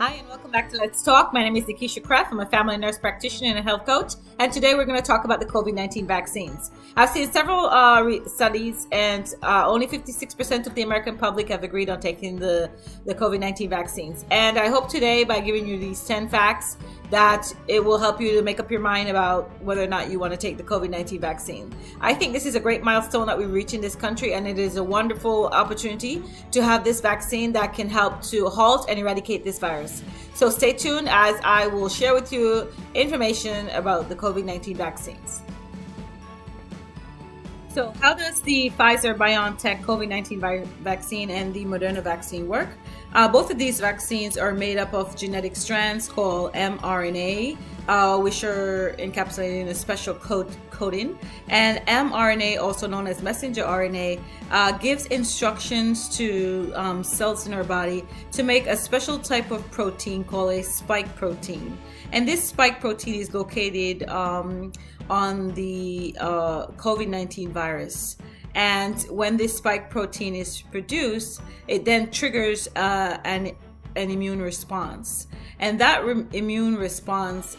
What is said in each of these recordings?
Hi, and welcome back to Let's Talk. My name is Nikisha Kraft. I'm a family nurse practitioner and a health coach. And today we're going to talk about the COVID-19 vaccines. I've seen several studies, and only 56% of the American public have agreed on taking the COVID-19 vaccines. And I hope today, by giving you these 10 facts, that it will help you to make up your mind about whether or not you want to take the COVID-19 vaccine. I think this is a great milestone that we reach in this country, and it is a wonderful opportunity to have this vaccine that can help to halt and eradicate this virus. So stay tuned as I will share with you information about the COVID-19 vaccines. So how does the Pfizer-BioNTech COVID-19 vaccine and the Moderna vaccine work? Both of these vaccines are made up of genetic strands called mRNA, which are encapsulated in a special coding. And mRNA, also known as messenger RNA, gives instructions to cells in our body to make a special type of protein called a spike protein. And this spike protein is located on the COVID-19 virus. And when this spike protein is produced, it then triggers an immune response. And that immune response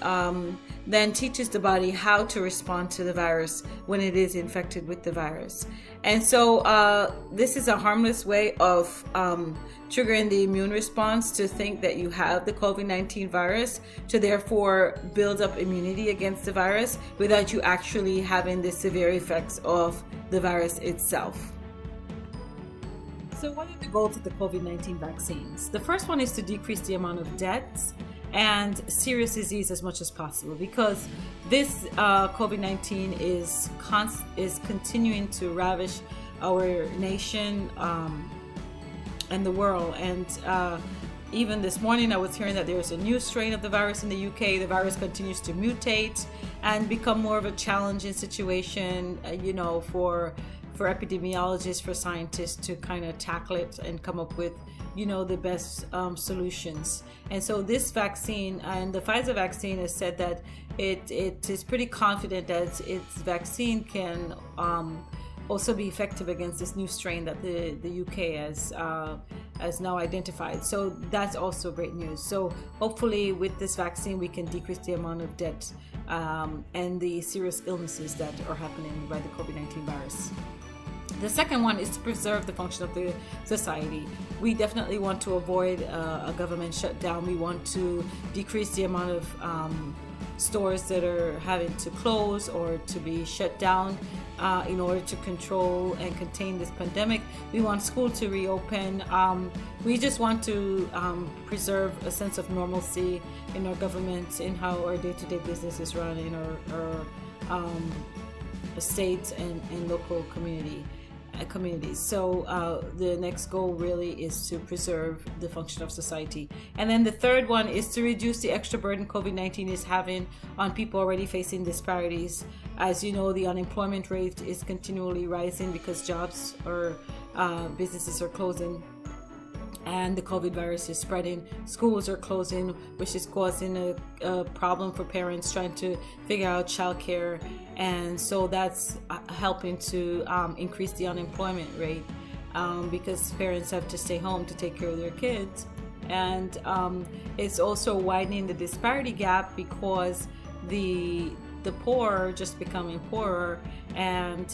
then teaches the body how to respond to the virus when it is infected with the virus. And so this is a harmless way of triggering the immune response to think that you have the COVID-19 virus, to therefore build up immunity against the virus without you actually having the severe effects of the virus itself. So what are the goals of the COVID-19 vaccines? The first one is to decrease the amount of deaths and serious disease as much as possible, because this COVID-19 is continuing to ravish our nation and the world. And even this morning I was hearing that there's a new strain of the virus in the UK. The virus continues to mutate and become more of a challenging situation, for epidemiologists, for scientists to kind of tackle it and come up with, the best solutions. And so this vaccine, and the Pfizer vaccine, has said that it is pretty confident that its vaccine can also be effective against this new strain that the UK has now identified. So that's also great news. So hopefully with this vaccine we can decrease the amount of deaths and the serious illnesses that are happening by the COVID-19 virus. The second one is to preserve the function of the society. We definitely want to avoid a government shutdown. We want to decrease the amount of stores that are having to close or to be shut down in order to control and contain this pandemic. We want school to reopen. We just want to preserve a sense of normalcy in our government, in how our day-to-day business is run in our states and local communities. So the next goal really is to preserve the function of society. And then the third one is to reduce the extra burden COVID-19 is having on people already facing disparities. As you know, the unemployment rate is continually rising because jobs or businesses are closing, and the COVID virus is spreading. Schools are closing, which is causing a problem for parents trying to figure out childcare, and so that's helping to increase the unemployment rate because parents have to stay home to take care of their kids. And it's also widening the disparity gap because the poor are just becoming poorer, and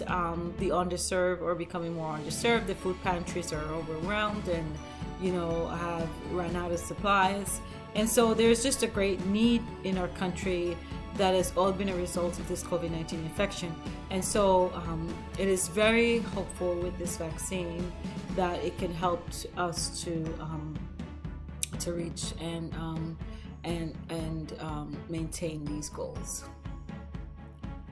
the underserved are becoming more underserved. The food pantries are overwhelmed and have run out of supplies. And so there's just a great need in our country that has all been a result of this COVID-19 infection. And so it is very hopeful with this vaccine that it can help us to reach and maintain these goals.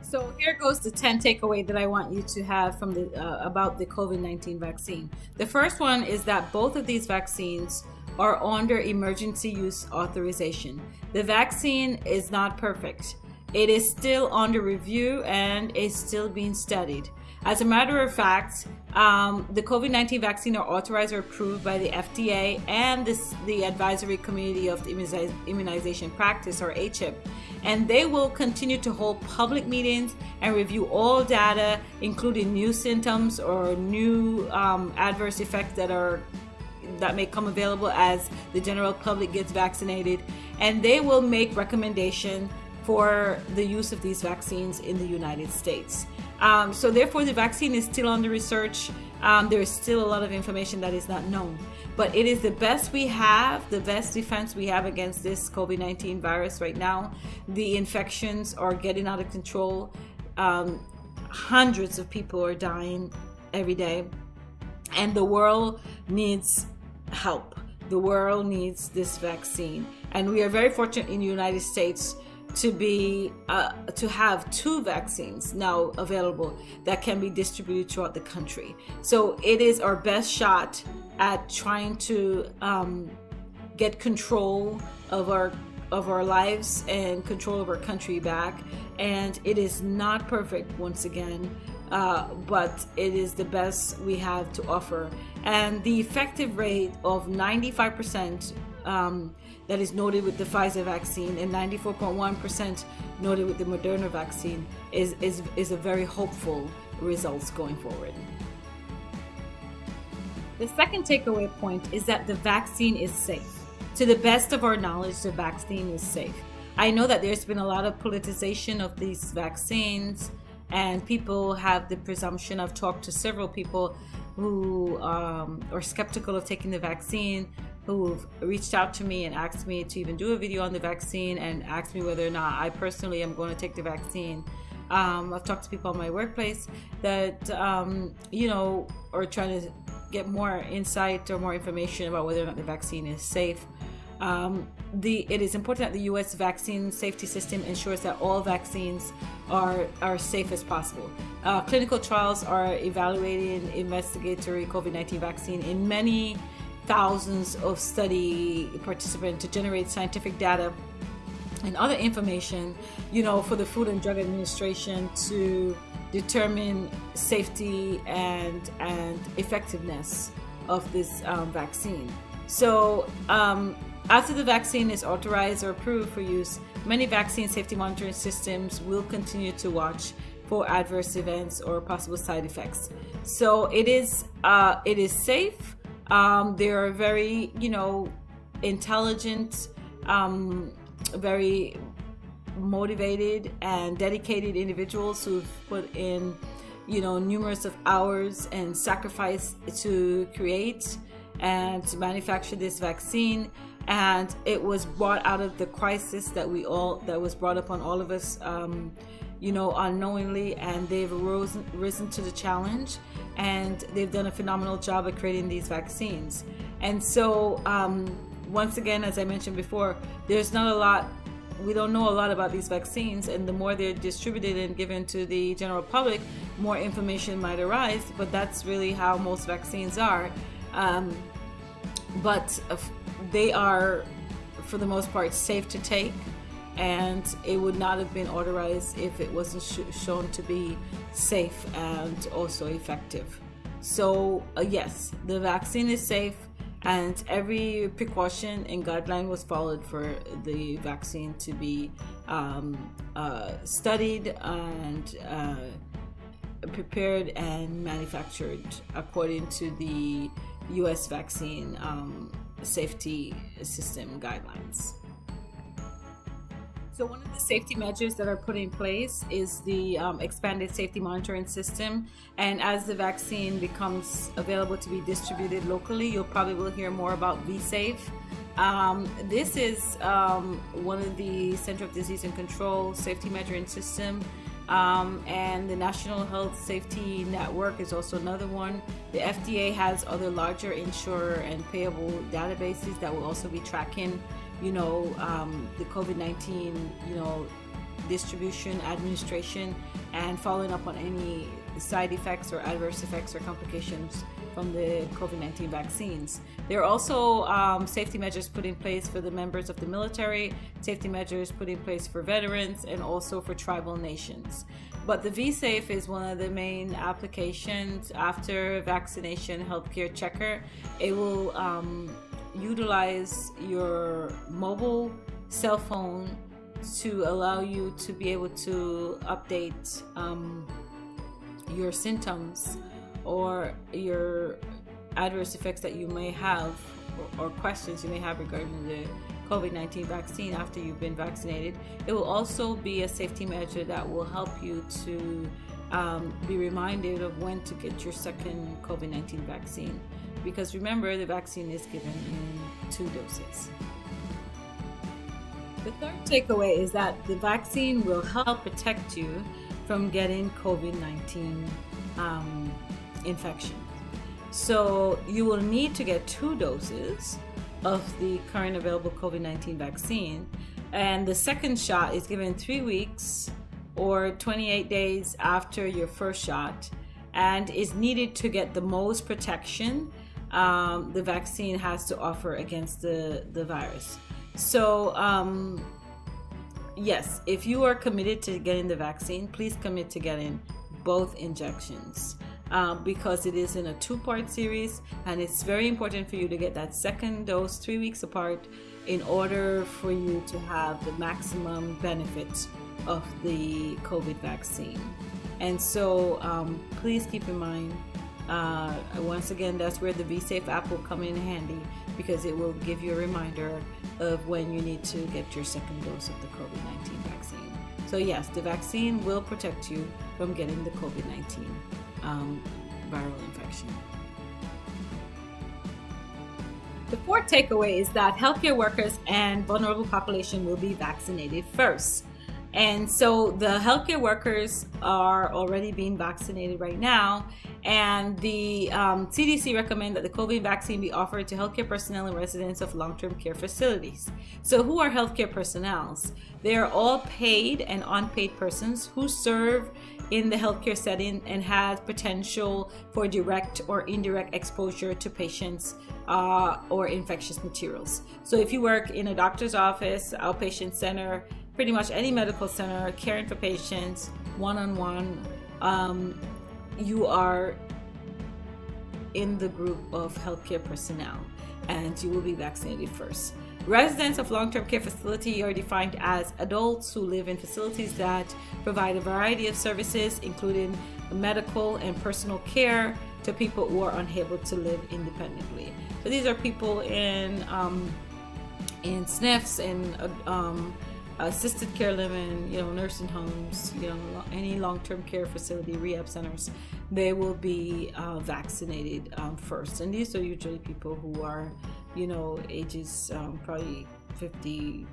So here goes the 10 takeaway that I want you to have from about the COVID-19 vaccine. The first one is that both of these vaccines are under emergency use authorization. The vaccine is not perfect. It is still under review and is still being studied. As a matter of fact, the COVID-19 vaccine are authorized or approved by the FDA and the Advisory Committee of Immunization Practice, or ACHIP, and they will continue to hold public meetings and review all data, including new symptoms or new adverse effects that are that may come available as the general public gets vaccinated, and they will make recommendation for the use of these vaccines in the United States. So therefore, the vaccine is still under research. There is still a lot of information that is not known, but it is the best we have, the best defense we have against this COVID-19 virus right now. The infections are getting out of control. Hundreds of people are dying every day, and the world needs help. The world needs this vaccine, and we are very fortunate in the United States to have 2 vaccines now available that can be distributed throughout the country. So it is our best shot at trying to get control of our lives and control of our country back. And it is not perfect, once again, but it is the best we have to offer. And the effective rate of 95% that is noted with the Pfizer vaccine and 94.1% noted with the Moderna vaccine is a very hopeful results going forward. The second takeaway point is that the vaccine is safe. To the best of our knowledge, the vaccine is safe. I know that there's been a lot of politicization of these vaccines, and people have the presumption. I've talked to several people who are skeptical of taking the vaccine, who've reached out to me and asked me to even do a video on the vaccine and asked me whether or not I personally am going to take the vaccine. I've talked to people in my workplace that, are trying to get more insight or more information about whether or not the vaccine is safe. It is important that the U.S. vaccine safety system ensures that all vaccines are safe as possible. Clinical trials are evaluating investigatory COVID-19 vaccine in many thousands of study participants to generate scientific data and other information, for the Food and Drug Administration to determine safety and effectiveness of this vaccine. So after the vaccine is authorized or approved for use, many vaccine safety monitoring systems will continue to watch for adverse events or possible side effects. So it is safe. They are very, intelligent, very motivated and dedicated individuals who've put in, numerous of hours and sacrifice to create and to manufacture this vaccine. And it was brought out of the crisis that was brought upon all of us, unknowingly, and they've risen to the challenge, and they've done a phenomenal job at creating these vaccines. And so, once again, as I mentioned before, we don't know a lot about these vaccines, and the more they're distributed and given to the general public, more information might arise, but that's really how most vaccines are. But they are, for the most part, safe to take, and it would not have been authorized if it wasn't shown to be safe and also effective. So yes, the vaccine is safe, and every precaution and guideline was followed for the vaccine to be studied and prepared and manufactured according to the U.S. vaccine safety system guidelines. So one of the safety measures that are put in place is the expanded safety monitoring system. And as the vaccine becomes available to be distributed locally, you'll probably will hear more about VSafe. This is one of the Center of Disease and Control safety measuring system. And the National Health Safety Network is also another one. The FDA has other larger insurer and payable databases that will also be tracking, the COVID-19, distribution, administration, and following up on any side effects or adverse effects or complications from the COVID-19 vaccines. There are also safety measures put in place for the members of the military, safety measures put in place for veterans, and also for tribal nations. But the VSafe is one of the main applications after vaccination healthcare checker. It will utilize your mobile cell phone to allow you to be able to update your symptoms or your adverse effects that you may have or questions you may have regarding the COVID-19 vaccine after you've been vaccinated. It will also be a safety measure that will help you to be reminded of when to get your second COVID-19 vaccine, because remember, the vaccine is given in 2 doses. The third takeaway is that the vaccine will help protect you from getting COVID-19 infection. So you will need to get 2 doses of the current available COVID-19 vaccine, and the second shot is given 3 weeks or 28 days after your first shot, and is needed to get the most protection the vaccine has to offer against the virus. So yes, if you are committed to getting the vaccine, please commit to getting both injections, because it is in a 2-part series, and it's very important for you to get that second dose 3 weeks apart in order for you to have the maximum benefits of the COVID vaccine. And so please keep in mind, once again, that's where the VSafe app will come in handy, because it will give you a reminder of when you need to get your second dose of the COVID-19 vaccine. So yes, the vaccine will protect you from getting the COVID-19 viral infection. The fourth takeaway is that healthcare workers and vulnerable population will be vaccinated first. And so the healthcare workers are already being vaccinated right now, and the CDC recommend that the COVID vaccine be offered to healthcare personnel and residents of long-term care facilities. So who are healthcare personnel? They are all paid and unpaid persons who serve in the healthcare setting and have potential for direct or indirect exposure to patients or infectious materials. So if you work in a doctor's office, outpatient center, pretty much any medical center, caring for patients one-on-one, you are in the group of healthcare personnel, and you will be vaccinated first. Residents of long-term care facility are defined as adults who live in facilities that provide a variety of services, including medical and personal care to people who are unable to live independently. So these are people in SNFs and assisted care living, nursing homes, any long-term care facility, rehab centers. They will be vaccinated first, and these are usually people who are, ages probably 50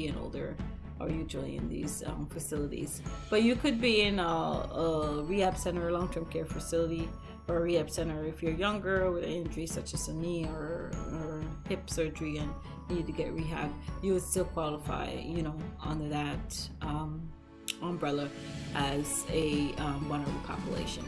and older are usually in these facilities. But you could be in a rehab center, a long-term care facility, or a rehab center if you're younger with an injury such as a knee or hip surgery and need to get rehab. You would still qualify, under that umbrella as a vulnerable population.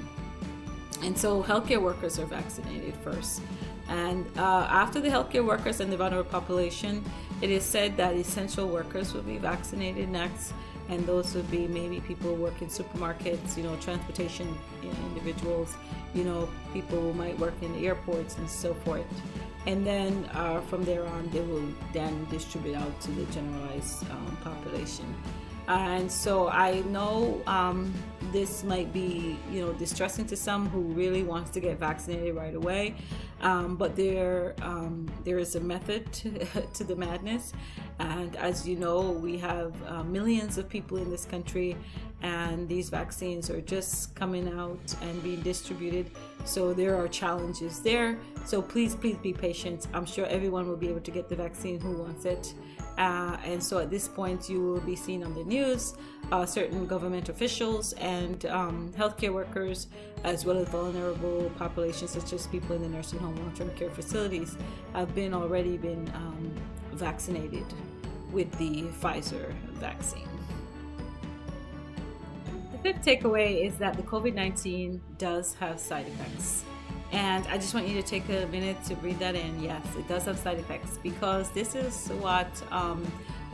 And so healthcare workers are vaccinated first. And after the healthcare workers and the vulnerable population, it is said that essential workers will be vaccinated next. And those would be maybe people who work in supermarkets, transportation individuals, people who might work in airports and so forth. And then from there on, they will then distribute out to the generalized population. And so I know this might be, distressing to some who really wants to get vaccinated right away. But there is a method to the madness. And as you know, we have millions of people in this country, and these vaccines are just coming out and being distributed. So there are challenges there. So please be patient. I'm sure everyone will be able to get the vaccine who wants it. And so at this point, you will be seeing on the news certain government officials and healthcare workers, as well as vulnerable populations such as people in the nursing home, long-term care facilities, have already been vaccinated with the Pfizer vaccine. The fifth takeaway is that the COVID-19 does have side effects. And I just want you to take a minute to breathe that in. Yes, it does have side effects, because this is what a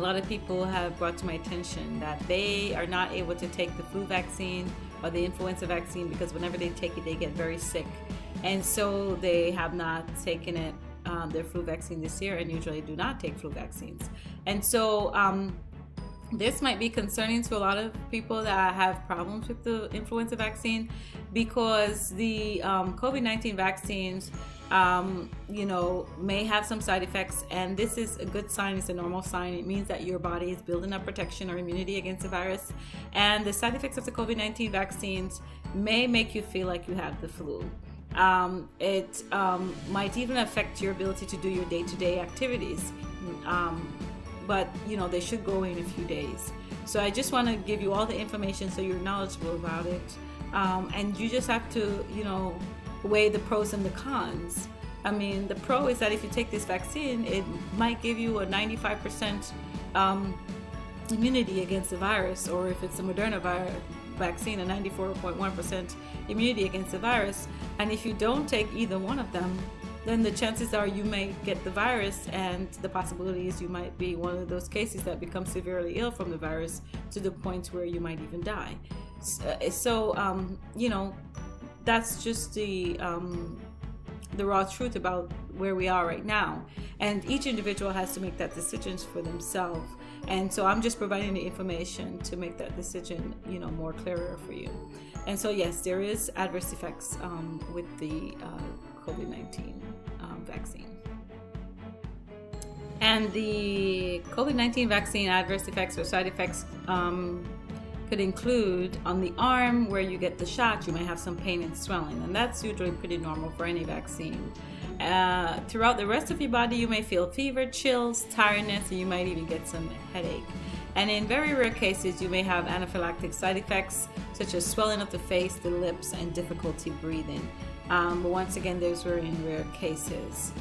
lot of people have brought to my attention, that they are not able to take the flu vaccine or the influenza vaccine because whenever they take it, they get very sick. And so they have not taken it, their flu vaccine this year, and usually do not take flu vaccines. And so This might be concerning to a lot of people that have problems with the influenza vaccine, because the COVID-19 vaccines may have some side effects, and this is a good sign. It's a normal sign. It means that your body is building up protection or immunity against the virus. And the side effects of the COVID-19 vaccines may make you feel like you have the flu. It might even affect your ability to do your day-to-day activities. But they should go in a few days. So I just want to give you all the information so you're knowledgeable about it. And you just have to, weigh the pros and the cons. I mean, the pro is that if you take this vaccine, it might give you a 95% immunity against the virus, or if it's a Moderna vaccine, a 94.1% immunity against the virus. And if you don't take either one of them, then the chances are you may get the virus, and the possibility is you might be one of those cases that become severely ill from the virus to the point where you might even die. So that's just the raw truth about where we are right now. And each individual has to make that decision for themselves. And so I'm just providing the information to make that decision, more clearer for you. And so yes, there is adverse effects with the COVID-19 vaccine. And the COVID-19 vaccine adverse effects or side effects could include on the arm where you get the shot, you may have some pain and swelling, and that's usually pretty normal for any vaccine. Throughout the rest of your body, you may feel fever, chills, tiredness, and you might even get some headache. And in very rare cases, you may have anaphylactic side effects such as swelling of the face, the lips, and difficulty breathing. But once again, those were in rare cases.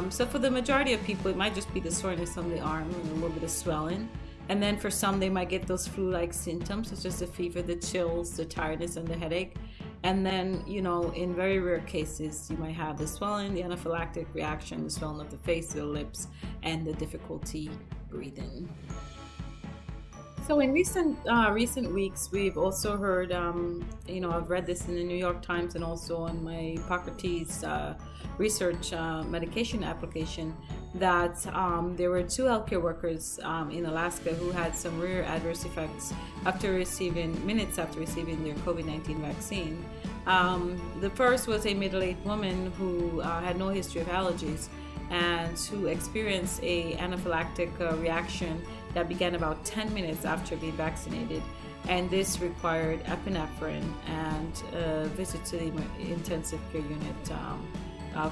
So for the majority of people, it might just be the soreness on the arm and a little bit of swelling. And then for some, they might get those flu-like symptoms, such as the fever, the chills, the tiredness, and the headache. And then, in very rare cases, you might have the swelling, the anaphylactic reaction, the swelling of the face, the lips, and the difficulty breathing. So in recent weeks, we've also heard, I've read this in the New York Times and also on my Hippocrates research medication application, that there were 2 healthcare workers in Alaska who had some rare adverse effects minutes after receiving their COVID-19 vaccine. The first was a middle-aged woman who had no history of allergies and who experienced a anaphylactic reaction that began about 10 minutes after being vaccinated, and this required epinephrine and a visit to the intensive care unit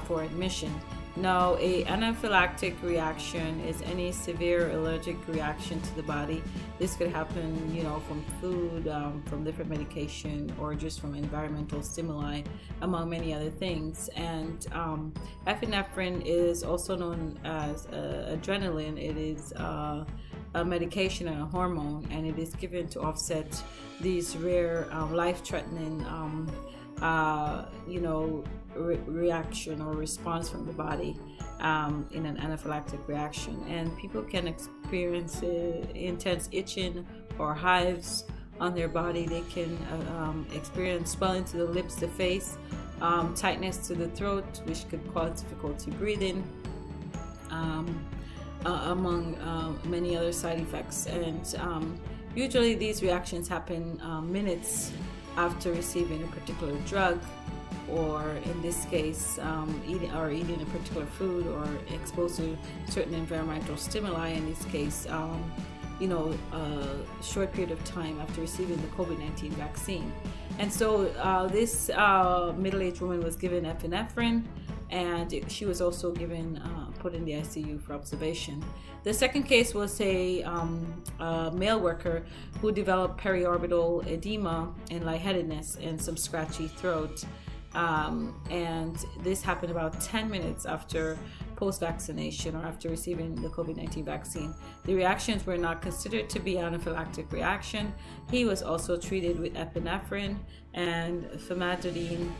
for admission. Now, a anaphylactic reaction is any severe allergic reaction to the body. This could happen, from food, from different medication, or just from environmental stimuli, among many other things. And epinephrine is also known as adrenaline. It is a medication and a hormone, and it is given to offset these rare life-threatening reaction or response from the body in an anaphylactic reaction. And people can experience intense itching or hives on their body. They can experience swelling to the lips, the face, tightness to the throat, which could cause difficulty breathing, among many other side effects. And usually these reactions happen minutes after receiving a particular drug, or in this case, eating a particular food, or exposed to certain environmental stimuli. In this case, a short period of time after receiving the COVID-19 vaccine. And so this middle-aged woman was given epinephrine, and she was also given put in the ICU for observation. The second case was a male worker who developed periorbital edema and lightheadedness and some scratchy throat. And this happened about 10 minutes after post-vaccination or after receiving the COVID-19 vaccine. The reactions were not considered to be anaphylactic reaction. He was also treated with epinephrine and famotidine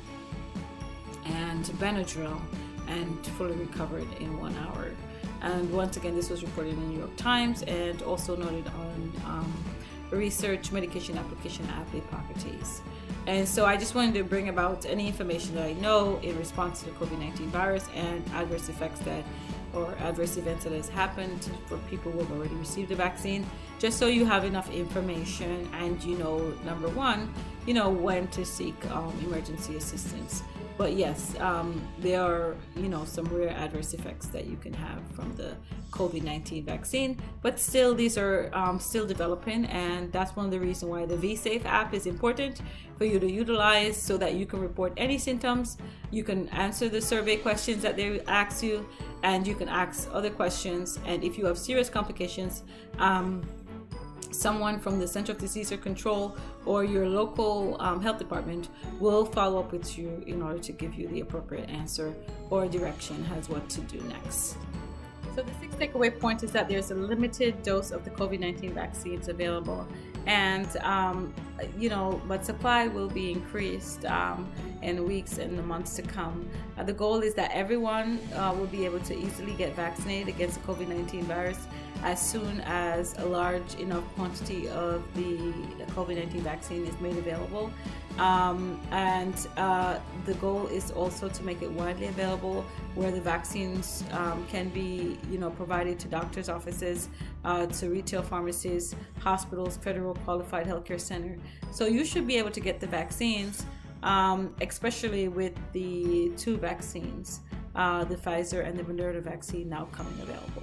and Benadryl, and fully recovered in 1 hour. And once again, this was reported in the New York Times and also noted on research medication application app Hippocrates. And so I just wanted to bring about any information that I know in response to the COVID-19 virus and adverse effects that or adverse events that has happened for people who have already received the vaccine, just so you have enough information and you know, number one, you know when to seek emergency assistance. But yes, there are, you know, some rare adverse effects that you can have from the COVID-19 vaccine, but still these are still developing, and that's one of the reasons why the VSafe app is important for you to utilize, so that you can report any symptoms, you can answer the survey questions that they ask you, and you can ask other questions. And if you have serious complications, someone from the Center of Disease Control or your local health department will follow up with you in order to give you the appropriate answer or direction as what to do next. So the sixth takeaway point is that there's a limited dose of the COVID-19 vaccines available, and you know, but supply will be increased in weeks and the months to come. The goal is that everyone will be able to easily get vaccinated against the COVID-19 virus as soon as a large enough quantity of the COVID-19 vaccine is made available. And the goal is also to make it widely available, where the vaccines can be, you know, provided to doctors' offices, to retail pharmacies, hospitals, federal qualified healthcare center. So you should be able to get the vaccines, especially with the two vaccines, the Pfizer and the Moderna vaccine now coming available.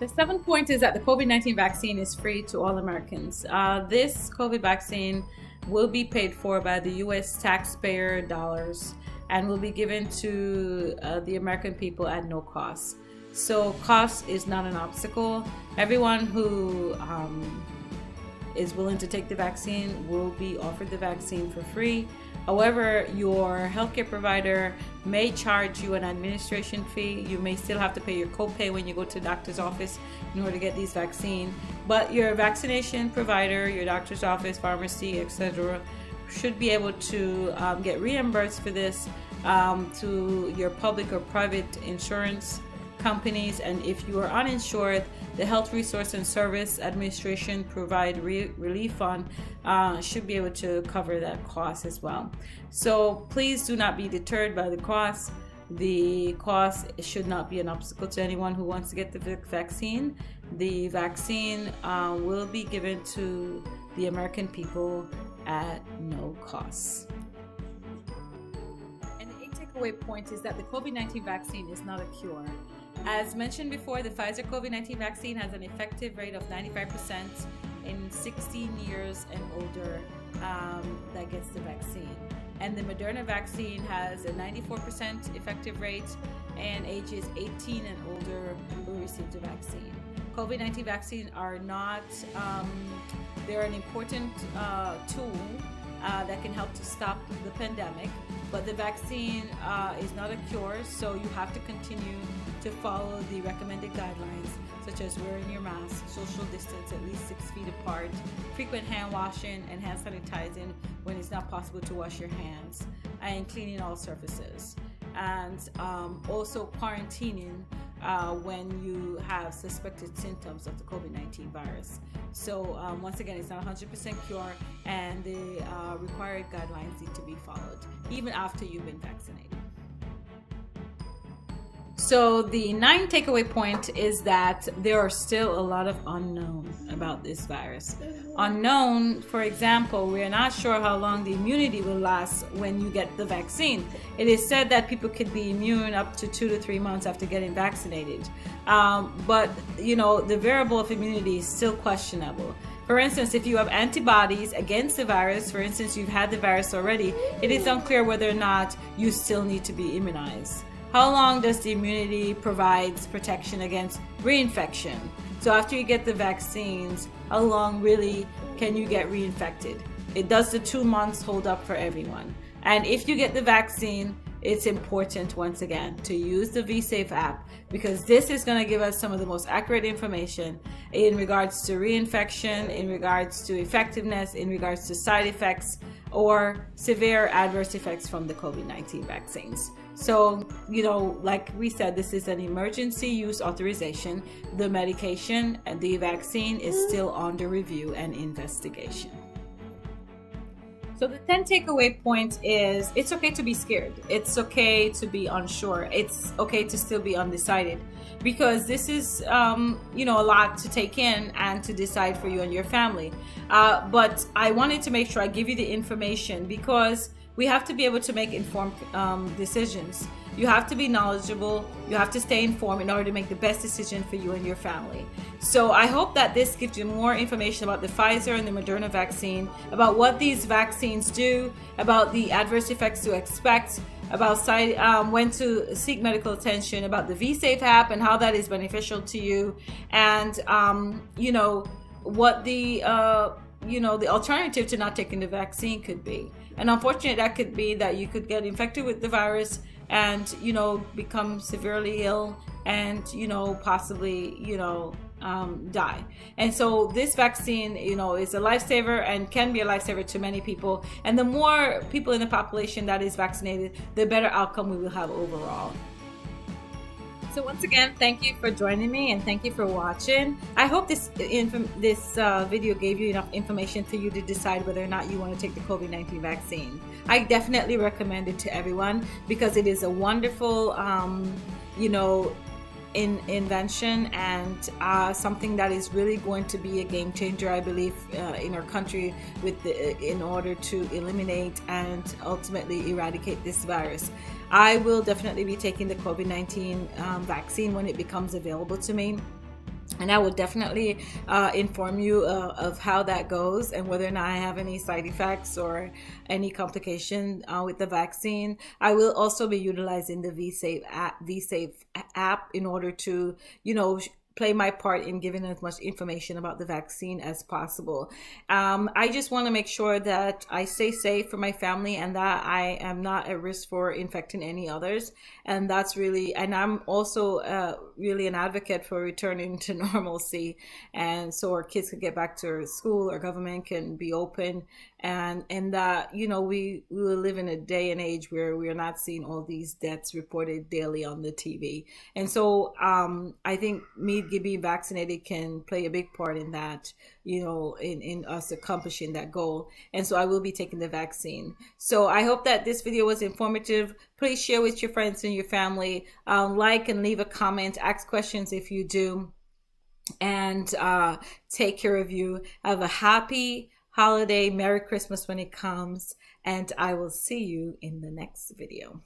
The seventh point is that the COVID-19 vaccine is free to all Americans. This COVID vaccine will be paid for by the U.S. taxpayer dollars and will be given to the American people at no cost. So cost is not an obstacle. Everyone who is willing to take the vaccine will be offered the vaccine for free. However, your healthcare provider may charge you an administration fee. You may still have to pay your copay when you go to the doctor's office in order to get these vaccines. But your vaccination provider, your doctor's office, pharmacy, etc., should be able to get reimbursed for this to your public or private insurance companies. And if you are uninsured, the Health Resource and Service Administration provide relief fund should be able to cover that cost as well. So please do not be deterred by the cost. The cost should not be an obstacle to anyone who wants to get the vaccine. The vaccine will be given to the American people at no cost. And the eighth takeaway point is that the COVID-19 vaccine is not a cure. As mentioned before, the Pfizer COVID-19 vaccine has an effective rate of 95% in 16 years and older that gets the vaccine. And the Moderna vaccine has a 94% effective rate in ages 18 and older who receive the vaccine. COVID-19 vaccines are not, they're an important tool that can help to stop the pandemic, but the vaccine is not a cure, so you have to continue to follow the recommended guidelines, such as wearing your mask, social distance at least 6 feet apart, frequent hand washing and hand sanitizing when it's not possible to wash your hands, and cleaning all surfaces, and also quarantining when you have suspected symptoms of the COVID-19 virus. So once again, it's not 100% cure, and the required guidelines need to be followed even after you've been vaccinated. So the ninth takeaway point is that there are still a lot of unknown about this virus. Unknown, for example, we are not sure how long the immunity will last when you get the vaccine. It is said that people could be immune up to 2 to 3 months after getting vaccinated. But, you know, the variable of immunity is still questionable. For instance, if you have antibodies against the virus, for instance, you've had the virus already, it is unclear whether or not you still need to be immunized. How long does the immunity provide protection against reinfection? So after you get the vaccines, how long really can you get reinfected? It does the 2 months hold up for everyone. And if you get the vaccine, it's important once again to use the VSafe app, because this is going to give us some of the most accurate information in regards to reinfection, in regards to effectiveness, in regards to side effects or severe adverse effects from the COVID-19 vaccines. So, you know, like we said, this is an emergency use authorization. The medication and the vaccine is still under review and investigation. So the 10 takeaway point is it's okay to be scared. It's okay to be unsure. It's okay to still be undecided, because this is, a lot to take in and to decide for you and your family. But I wanted to make sure I give you the information, because we have to be able to make informed decisions. You have to be knowledgeable. You have to stay informed in order to make the best decision for you and your family. So I hope that this gives you more information about the Pfizer and the Moderna vaccine, about what these vaccines do, about the adverse effects to expect, about when to seek medical attention, about the VSafe app and how that is beneficial to you, and what the alternative to not taking the vaccine could be. And unfortunately, that could be that you could get infected with the virus and become severely ill and possibly die. And so this vaccine is a lifesaver and can be a lifesaver to many people, and the more people in the population that is vaccinated, the better outcome we will have overall. So once again, thank you for joining me and thank you for watching. I hope this video gave you enough information for you to decide whether or not you want to take the COVID-19 vaccine. I definitely recommend it to everyone, because it is a wonderful, invention, and something that is really going to be a game changer, I believe, in our country in order to eliminate and ultimately eradicate this virus. I will definitely be taking the COVID-19 vaccine when it becomes available to me. And I will definitely inform you of how that goes and whether or not I have any side effects or any complication with the vaccine. I will also be utilizing the VSafe app in order to, play my part in giving as much information about the vaccine as possible. I just want to make sure that I stay safe for my family and that I am not at risk for infecting any others. And that's really, and I'm also really an advocate for returning to normalcy, and so our kids can get back to school, our government can be open, and that we will live in a day and age where we are not seeing all these deaths reported daily on the TV. And so I think me being vaccinated can play a big part in that, in us accomplishing that goal. And so I will be taking the vaccine. So I hope that this video was informative. Please share with your friends and your family. Like and leave a comment. Ask questions if you do. And take care of you. Have a happy holiday. Merry Christmas when it comes. And I will see you in the next video.